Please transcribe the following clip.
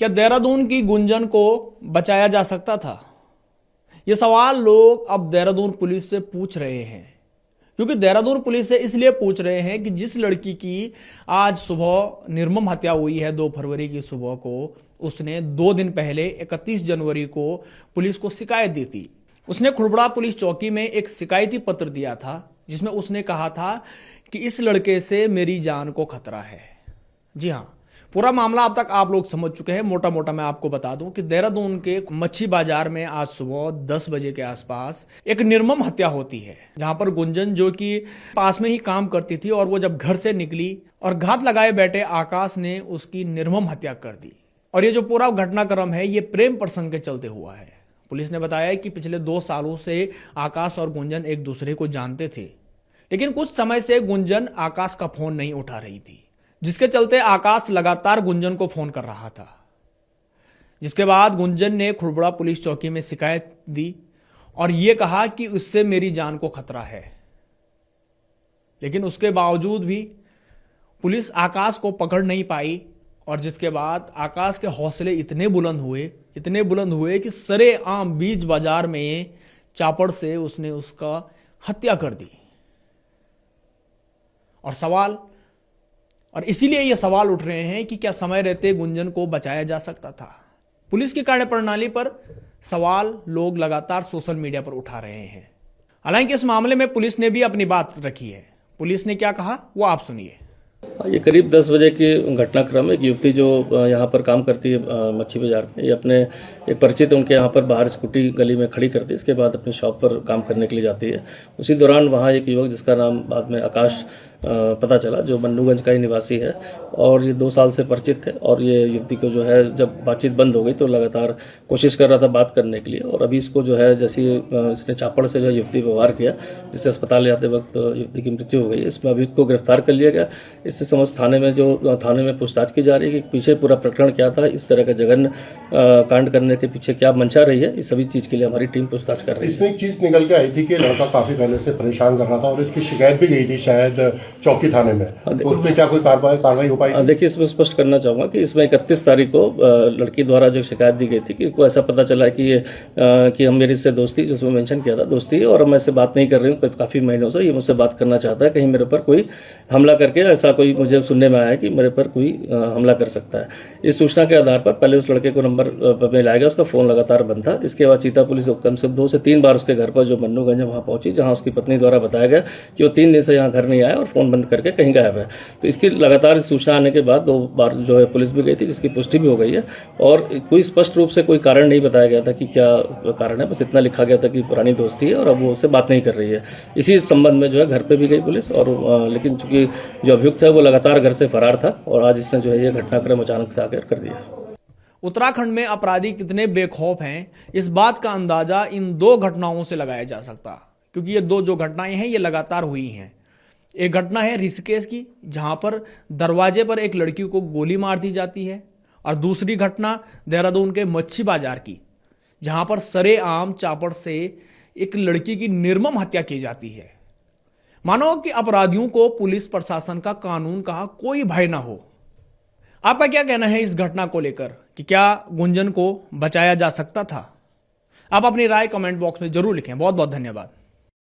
क्या देहरादून की गुंजन को बचाया जा सकता था? ये सवाल लोग अब देहरादून पुलिस से पूछ रहे हैं, क्योंकि देहरादून पुलिस से इसलिए पूछ रहे हैं कि जिस लड़की की आज सुबह निर्मम हत्या हुई है 2 फरवरी की सुबह को, उसने 2 दिन पहले 31 जनवरी को पुलिस को शिकायत दी थी। उसने खुड़बड़ा पुलिस चौकी में एक शिकायती पत्र दिया था जिसमें उसने कहा था कि इस लड़के से मेरी जान को खतरा है। जी हाँ, पूरा मामला अब तक आप लोग समझ चुके हैं। मोटा मोटा मैं आपको बता दूं कि देहरादून के मच्छी बाजार में आज सुबह 10 बजे के आसपास एक निर्मम हत्या होती है, जहां पर गुंजन, जो कि पास में ही काम करती थी, और वो जब घर से निकली और घात लगाए बैठे आकाश ने उसकी निर्मम हत्या कर दी। और ये जो पूरा घटनाक्रम है ये प्रेम प्रसंग के चलते हुआ है। पुलिस ने बताया कि पिछले 2 सालों से आकाश और गुंजन एक दूसरे को जानते थे, लेकिन कुछ समय से गुंजन आकाश का फोन नहीं उठा रही थी, जिसके चलते आकाश लगातार गुंजन को फोन कर रहा था। जिसके बाद गुंजन ने खुड़बड़ा पुलिस चौकी में शिकायत दी और यह कहा कि उससे मेरी जान को खतरा है। लेकिन उसके बावजूद भी पुलिस आकाश को पकड़ नहीं पाई, और जिसके बाद आकाश के हौसले इतने बुलंद हुए कि सरेआम बीच बाजार में चापड़ से उसने उसका हत्या कर दी। और इसीलिए ये सवाल उठ रहे हैं कि क्या समय रहते गुंजन को बचाया जा सकता था? पुलिस की कार्यप्रणाली पर सवाल लोग लगातार सोशल मीडिया पर उठा रहे हैं। हालांकि इस मामले में पुलिस ने भी अपनी बात रखी है। पुलिस ने क्या कहा वो आप सुनिए। ये करीब 10 बजे की घटनाक्रम है। एक युवती जो यहाँ पर काम करती है मच्छी बाजार में, ये अपने एक परिचित उनके यहाँ पर बाहर स्कूटी गली में खड़ी करती है, इसके बाद अपनी शॉप पर काम करने के लिए जाती है। उसी दौरान वहाँ एक युवक, जिसका नाम बाद में आकाश पता चला, जो मन्नूगंज का ही निवासी है और ये 2 साल से परिचित है, और ये युवती को जो है जब बातचीत बंद हो गई तो लगातार कोशिश कर रहा था बात करने के लिए, और अभी इसको जो है जैसे इसने चापड़ से जो युवती व्यवहार किया, जिससे अस्पताल जाते वक्त युवती की मृत्यु हो गई। इसमें अभी उसको गिरफ्तार कर लिया गया। इससे समस्त थाने में पूछताछ की जा रही है कि पीछे पूरा प्रकरण क्या था, इस तरह का जघन्य कांड करने के पीछे क्या मंशा रही है, इस सभी चीज के लिए हमारी टीम पूछताछ कर रही है। इसमें एक चीज निकल के आई थी कि लड़का काफी पहले से परेशान कर रहा था और इसकी शिकायत भी गई थी शायद चौकी थाने में, तो उसमें क्या कोई कार्रवाई हो पाई? देखिए, इसमें स्पष्ट करना चाहूंगा कि इसमें 31 तारीख को लड़की द्वारा जो शिकायत दी गई थी कि को ऐसा पता चला कि हम मेरी से दोस्ती, जिसमें मेंशन किया था दोस्ती, और मैं इससे बात नहीं कर रही हूँ काफी महीनों से, ये मुझसे बात करना चाहता है, कहीं मेरे पर कोई हमला करके, ऐसा कोई मुझे सुनने में आया कि मेरे पर कोई हमला कर सकता है। इस सूचना के आधार पर पहले उस लड़के को नंबर पर लाया गया, उसका फोन लगातार बंद था। इसके बाद चीता पुलिस कम से 2 से 3 बार उसके घर पर, जो मन्नूगंज, वहाँ पहुंची, जहाँ उसकी पत्नी द्वारा बताया गया कि वो 3 दिन से यहाँ घर नहीं आया और फोन बंद करके कहीं गायब है। तो इसकी लगातार सूचना आने के बाद 2 बार जो है पुलिस भी गई थी, जिसकी पुष्टि भी हो गई है, और कोई स्पष्ट रूप से कोई कारण नहीं बताया गया था कि क्या कारण है। बस इतना लिखा गया था कि पुरानी दोस्ती है और अब वो उससे बात नहीं कर रही है। इसी संबंध में जो है घर पे भी गई पुलिस, और लेकिन चूंकि जो अभियुक्त है वो लगातार घर से फरार था, और आज इसने जो है ये घटनाक्रम अचानक से आकर कर दिया। उत्तराखंड में अपराधी कितने बेखौफ हैं, इस बात का अंदाजा इन 2 घटनाओं से लगाया जा सकता, क्योंकि ये 2 जो घटनाएं हैं ये लगातार हुई हैं। एक घटना है ऋषिकेश की, जहां पर दरवाजे पर एक लड़की को गोली मार दी जाती है, और दूसरी घटना देहरादून के मच्छी बाजार की, जहां पर सरेआम चापड़ से एक लड़की की निर्मम हत्या की जाती है। मानो कि अपराधियों को पुलिस प्रशासन का, कानून का कोई भय ना हो। आपका क्या कहना है इस घटना को लेकर कि क्या गुंजन को बचाया जा सकता था? आप अपनी राय कमेंट बॉक्स में जरूर लिखें। बहुत बहुत धन्यवाद।